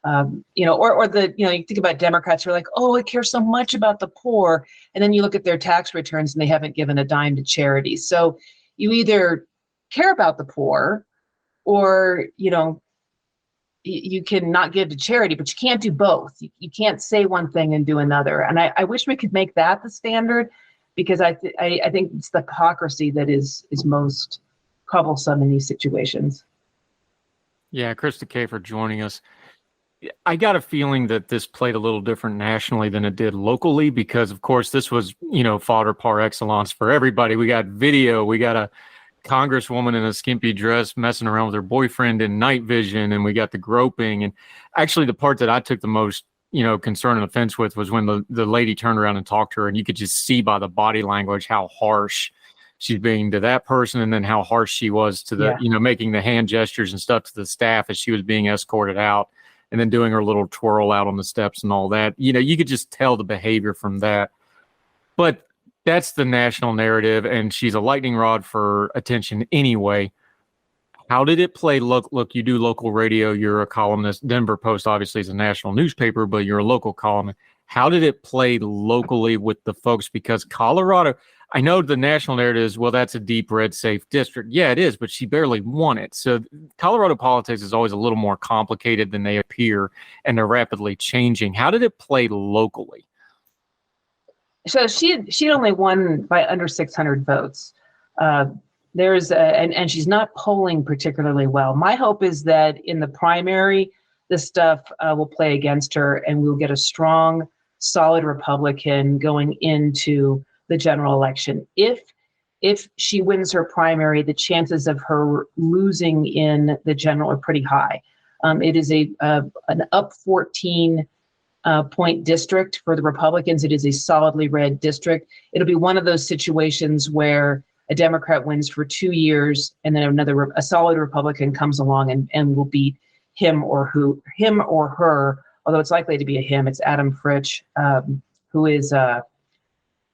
You think about Democrats who are like, oh, I care so much about the poor. And then you look at their tax returns and they haven't given a dime to charity. So you either care about the poor or, you can not give to charity, but you can't do both. You can't say one thing and do another. And I wish we could make that the standard, because I think it's the hypocrisy that is most troublesome in these situations. Yeah, Krista Kafer joining us. I got a feeling that this played a little different nationally than it did locally, because, of course, this was, fodder par excellence for everybody. We got video. We got a congresswoman in a skimpy dress messing around with her boyfriend in night vision, and we got the groping. And actually, the part that I took the most concern and offense with was when the lady turned around and talked to her, and you could just see by the body language how harsh she's being to that person, and then how harsh she was to the, making the hand gestures and stuff to the staff as she was being escorted out, and then doing her little twirl out on the steps and all that. You could just tell the behavior from that. But that's the national narrative, and she's a lightning rod for attention anyway. How did it play? Look, you do local radio. You're a columnist. Denver Post obviously is a national newspaper, but you're a local columnist. How did it play locally with the folks? Because Colorado, I know the national narrative is, well, that's a deep red safe district. Yeah, it is, but she barely won it. So Colorado politics is always a little more complicated than they appear, and they're rapidly changing. How did it play locally? So she only won by under 600 votes. and she's not polling particularly well. My hope is that in the primary, this stuff will play against her, and we'll get a strong, solid Republican going into the general election. If she wins her primary, the chances of her losing in the general are pretty high. It is an up 14 point district for the Republicans. It is a solidly red district. It'll be one of those situations where a Democrat wins for 2 years, and then a solid Republican comes along and will beat him or her. Although it's likely to be a him. It's Adam Fritsch, who is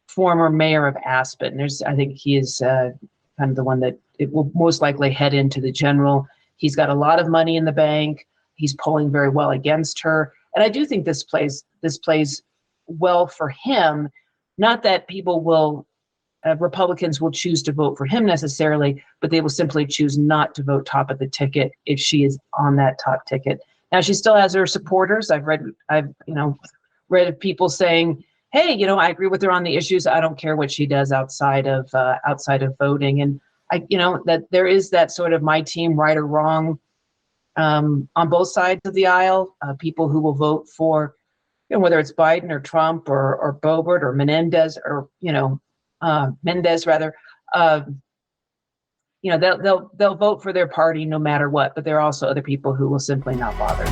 former mayor of Aspen. I think he is kind of the one that it will most likely head into the general. He's got a lot of money in the bank. He's polling very well against her. And I do think this plays well for him. Not that Republicans will choose to vote for him necessarily, but they will simply choose not to vote top of the ticket if she is on that top ticket. Now, she still has her supporters. I've read of people saying, hey, I agree with her on the issues. I don't care what she does outside of voting. And that there is that sort of my team, right or wrong, on both sides of the aisle. People who will vote for, whether it's Biden or Trump or Boebert or Menendez or Mendez rather. They'll vote for their party no matter what. But there are also other people who will simply not bother.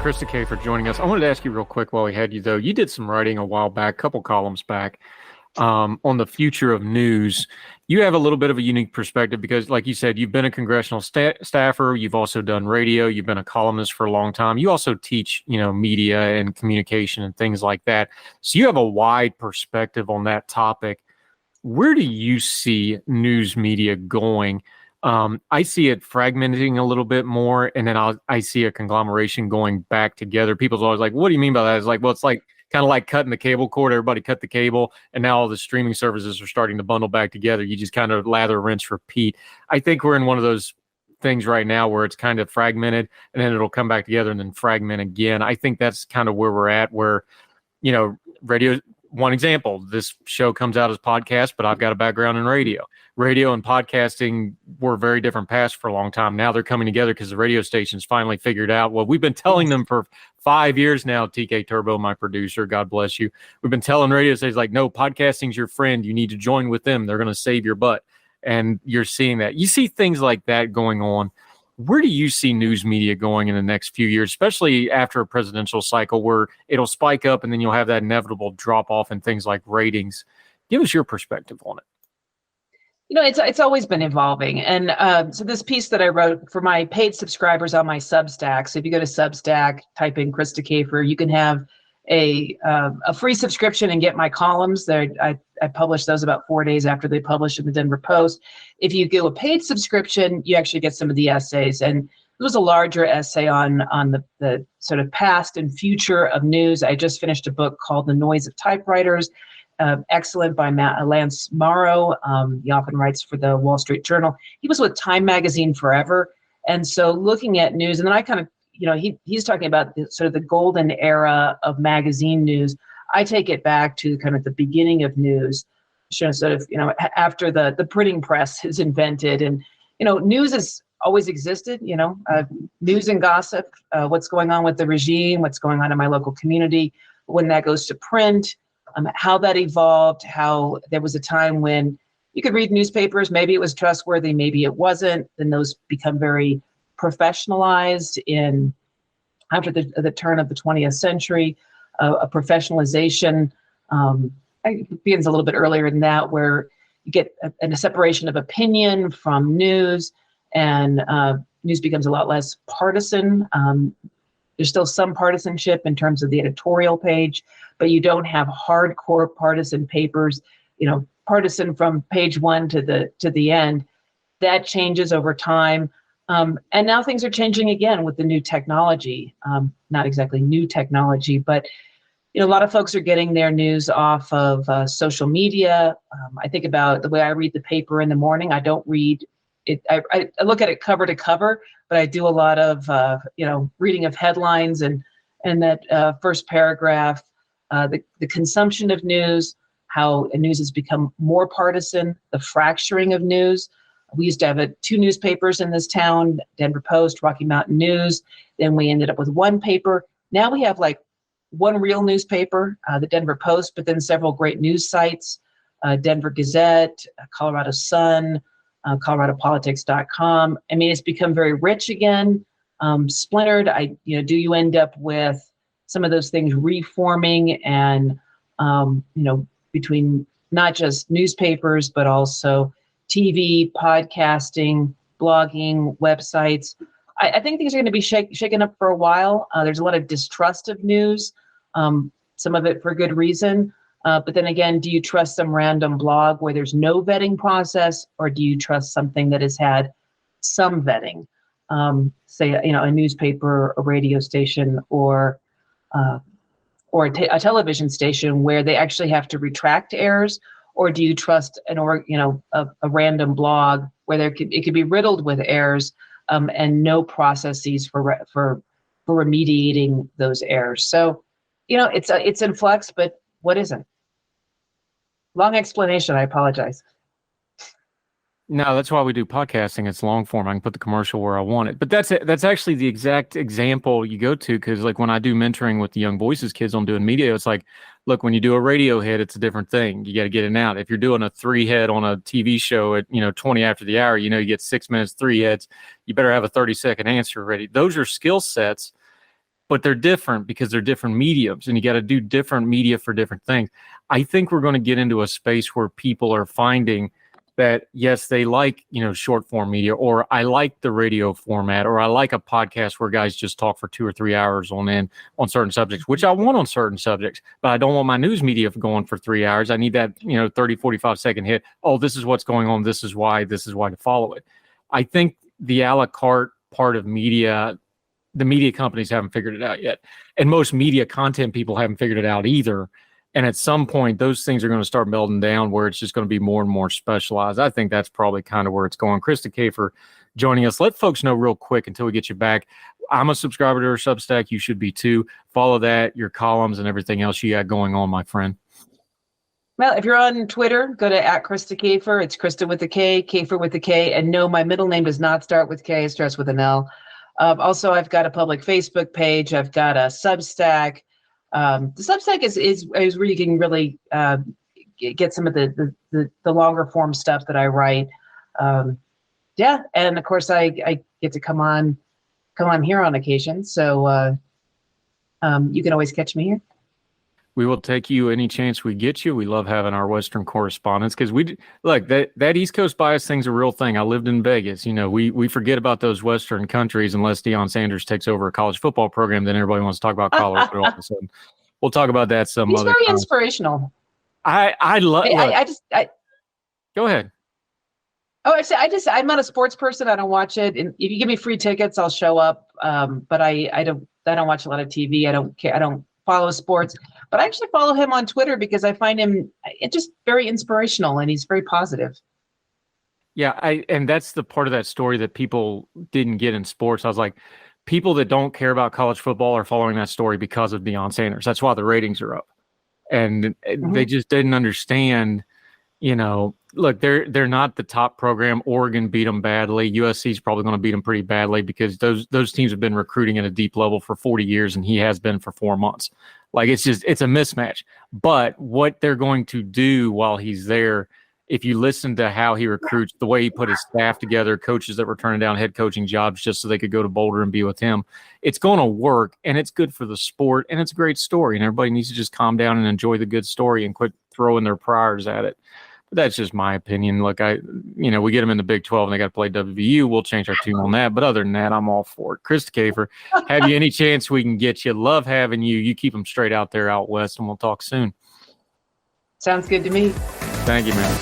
Krista Kafer joining us. I wanted to ask you real quick while we had you, though. You did some writing a while back, a couple columns back, on the future of news. You have a little bit of a unique perspective because, like you said, you've been a congressional staffer. You've also done radio. You've been a columnist for a long time. You also teach, media and communication and things like that. So you have a wide perspective on that topic. Where do you see news media going? I see it fragmenting a little bit more, and then I see a conglomeration going back together. People's always like, what do you mean by that? It's like, well, it's like kind of like cutting the cable cord. Everybody cut the cable, and now all the streaming services are starting to bundle back together. You just kind of lather, rinse, repeat. I think we're in one of those things right now where it's kind of fragmented, and then it'll come back together and then fragment again. I think that's kind of where we're at, where, radio. One example, this show comes out as podcast, but I've got a background in radio. Radio and podcasting were very different paths for a long time. Now they're coming together because the radio stations finally figured out what we've been telling them for 5 years now. TK Turbo, my producer, God bless you. We've been telling radio stations like, no, podcasting's your friend. You need to join with them. They're going to save your butt. And you're seeing that. You see things like that going on. Where do you see news media going in the next few years, especially after a presidential cycle where it'll spike up and then you'll have that inevitable drop off in things like ratings? Give us your perspective on it. It's always been evolving. And so this piece that I wrote for my paid subscribers on my Substack. So if you go to Substack, type in Krista Kafer, you can have a free subscription and get my columns. I publish those about 4 days after they publish in the Denver Post. If you do a paid subscription, you actually get some of the essays. And it was a larger essay on the sort of past and future of news. I just finished a book called The Noise of Typewriters, excellent, by Lance Morrow. He often writes for the Wall Street Journal. He was with Time Magazine forever. And so looking at news, and then I kind of, he's talking about sort of the golden era of magazine news. I take it back to kind of the beginning of news, sort of, after the printing press is invented. And, news has always existed, news and gossip, what's going on with the regime, what's going on in my local community, when that goes to print, how that evolved, how there was a time when you could read newspapers, maybe it was trustworthy, maybe it wasn't. Then those become very professionalized after the turn of the 20th century. A professionalization begins a little bit earlier than that, where you get a separation of opinion from news, and news becomes a lot less partisan. There's still some partisanship in terms of the editorial page, but you don't have hardcore partisan papers, partisan from page one to the end. that changes over time. And now things are changing again with the new technology. Not exactly new technology, but a lot of folks are getting their news off of social media. I think about the way I read the paper in the morning. I don't read it. I look at it cover to cover, but I do a lot of reading of headlines and that first paragraph. The consumption of news, how news has become more partisan, the fracturing of news. We used to have 2 newspapers in this town, Denver Post, Rocky Mountain News. Then we ended up with one paper. Now we have like one real newspaper, the Denver Post, but then several great news sites, Denver Gazette, Colorado Sun, coloradopolitics.com. I mean, it's become very rich again, splintered. Do you end up with some of those things reforming and, between not just newspapers, but also TV, podcasting, blogging, websites. I think things are going to be shaken up for a while. There's a lot of distrust of news, some of it for good reason. But then again, do you trust some random blog where there's no vetting process, or do you trust something that has had some vetting? Say, a newspaper, a radio station, or a television station where they actually have to retract errors, or do you trust a random blog where it could be riddled with errors and no processes for remediating those errors? So, it's in flux, but what isn't? Long explanation. I apologize. No, that's why we do podcasting. It's long form. I can put the commercial where I want it. But that's actually the exact example you go to, because like when I do mentoring with the Young Voices kids on doing media, it's like, look, when you do a radio hit, it's a different thing. You got to get it out. If you're doing a 3 hit on a TV show at 20 after the hour, you get 6 minutes, 3 hits. You better have a 30-second answer ready. Those are skill sets, but they're different because they're different mediums, and you got to do different media for different things. I think we're going to get into a space where people are finding that, yes, they like, short form media, or I like the radio format, or I like a podcast where guys just talk for 2 or 3 hours on certain subjects, which I want on certain subjects, but I don't want my news media going for 3 hours. I need that, 30, 45 second hit. Oh, this is what's going on. This is why to follow it. I think the a la carte part of media, the media companies haven't figured it out yet. And most media content people haven't figured it out either. And at some point, those things are going to start melting down where it's just going to be more and more specialized. I think that's probably kind of where it's going. Krista Kafer joining us. Let folks know real quick until we get you back. I'm a subscriber to her Substack. You should be too. Follow that, your columns, and everything else you got going on, my friend. Well, if you're on Twitter, go to @Krista Kafer. It's Krista with a K, Kafer with a K. And no, my middle name does not start with K. It starts with an L. Also, I've got a public Facebook page. I've got a Substack. The Substack is where you can really get some of the longer form stuff that I write. And of course I get to come on here on occasion. So you can always catch me here. We will take you any chance we get you. We love having our Western correspondents because that East Coast bias thing's a real thing. I lived in Vegas. We forget about those Western countries unless Deion Sanders takes over a college football program. Then everybody wants to talk about Colorado all of a sudden. We'll talk about that some other time. He's very inspirational. I love. Go ahead. Oh, I'm not a sports person. I don't watch it. And if you give me free tickets, I'll show up. But I don't watch a lot of TV. I don't care. I don't follow sports, but I actually follow him on Twitter because I find him just very inspirational and he's very positive. Yeah, and that's the part of that story that people didn't get in sports. I was like, people that don't care about college football are following that story because of Deion Sanders. That's why the ratings are up. And they just didn't understand, look, they're not the top program. Oregon beat them badly. USC is probably going to beat them pretty badly because those teams have been recruiting at a deep level for 40 years, and he has been for 4 months. Like, it's a mismatch. But what they're going to do while he's there, if you listen to how he recruits, the way he put his staff together, coaches that were turning down head coaching jobs just so they could go to Boulder and be with him, it's going to work, and it's good for the sport, and it's a great story, and everybody needs to just calm down and enjoy the good story and quit throwing their priors at it. But that's just my opinion. Look, we get them in the Big 12 and they got to play WVU. We'll change our tune on that. But other than that, I'm all for it. Krista Kafer, have you any chance we can get you? Love having you. You keep them straight out there out west, and we'll talk soon. Sounds good to me. Thank you, man.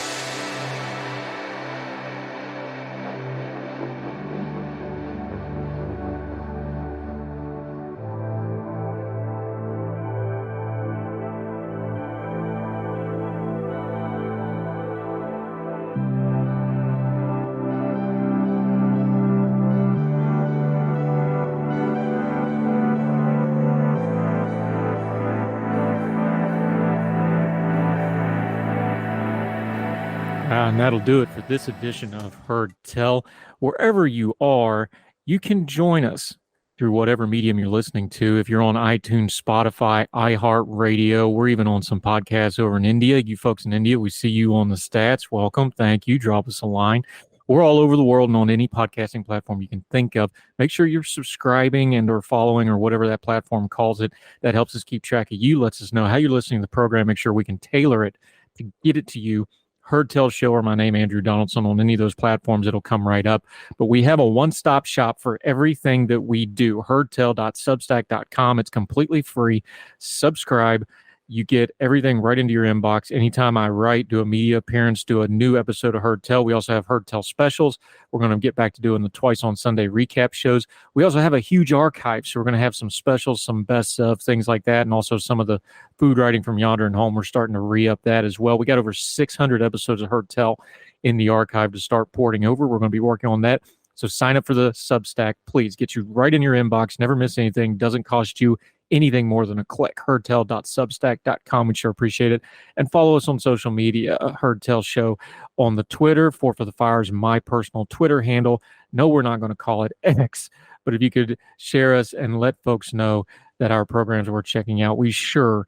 And that'll do it for this edition of Heard Tell. Wherever you are, you can join us through whatever medium you're listening to. If you're on iTunes, Spotify, iHeartRadio, we're even on some podcasts over in India. You folks in India, we see you on the stats. Welcome. Thank you. Drop us a line. We're all over the world and on any podcasting platform you can think of. Make sure you're subscribing and or following or whatever that platform calls it. That helps us keep track of you, lets us know how you're listening to the program. Make sure we can tailor it to get it to you. Heard Tell Show or my name, Andrew Donaldson, on any of those platforms, it'll come right up. But we have a one-stop shop for everything that we do, heardtell.substack.com. It's completely free. Subscribe. You get everything right into your inbox. Anytime I write, do a media appearance, do a new episode of Heard Tell. We also have Heard Tell specials. We're going to get back to doing the twice on Sunday recap shows. We also have a huge archive, so we're going to have some specials, some best of, things like that, and also some of the food writing from Yonder and Home. We're starting to re-up that as well. We got over 600 episodes of Heard Tell in the archive to start porting over. We're going to be working on that. So sign up for the Substack. Please, get you right in your inbox. Never miss anything. Doesn't cost you anything more than a click. heardtell.substack.com. We sure appreciate it. And follow us on social media. Heard Tell Show on the Twitter. Four for the Fire is my personal Twitter handle. No, we're not going to call it X, but if you could share us and let folks know that our programs are worth checking out, we sure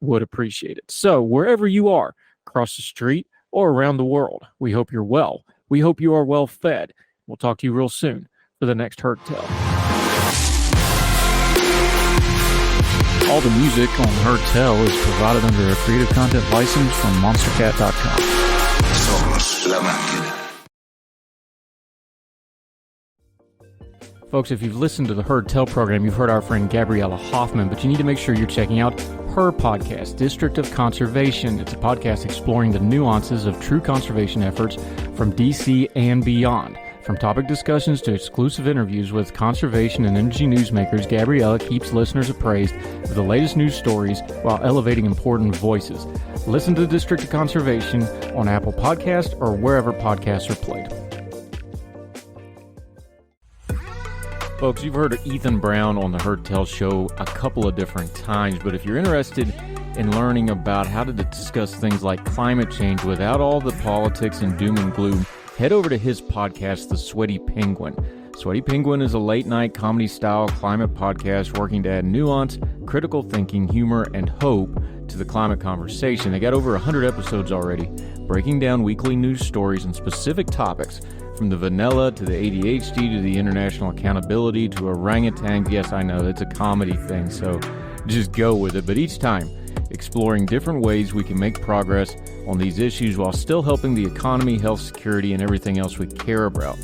would appreciate it. So wherever you are, across the street or around the world, we hope you're well. We hope you are well fed. We'll talk to you real soon for the next Heard Tell. All the music on Heard Tell is provided under a Creative Content license from monstercat.com. Somos la máquina. Folks, if you've listened to the Heard Tell program, you've heard our friend Gabriella Hoffman, but you need to make sure you're checking out her podcast, District of Conservation. It's a podcast exploring the nuances of true conservation efforts from DC and beyond. From topic discussions to exclusive interviews with conservation and energy newsmakers, Gabriella keeps listeners appraised of the latest news stories while elevating important voices. Listen to the District of Conservation on Apple Podcasts or wherever podcasts are played. Folks, you've heard of Ethan Brown on the Heard Tell Show a couple of different times, but if you're interested in learning about how to discuss things like climate change without all the politics and doom and gloom, head over to his podcast, The Sweaty Penguin. Sweaty Penguin is a late-night comedy-style climate podcast working to add nuance, critical thinking, humor, and hope to the climate conversation. They got over 100 episodes already, breaking down weekly news stories and specific topics, from the vanilla to the ADHD to the international accountability to orangutans. Yes, I know, it's a comedy thing, so just go with it. But each time, exploring different ways we can make progress on these issues while still helping the economy, health, security, and everything else we care about.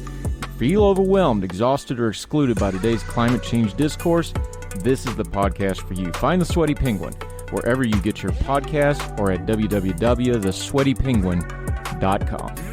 Feel overwhelmed, exhausted, or excluded by today's climate change discourse? This is the podcast for you. Find The Sweaty Penguin wherever you get your podcasts or at www.thesweatypenguin.com.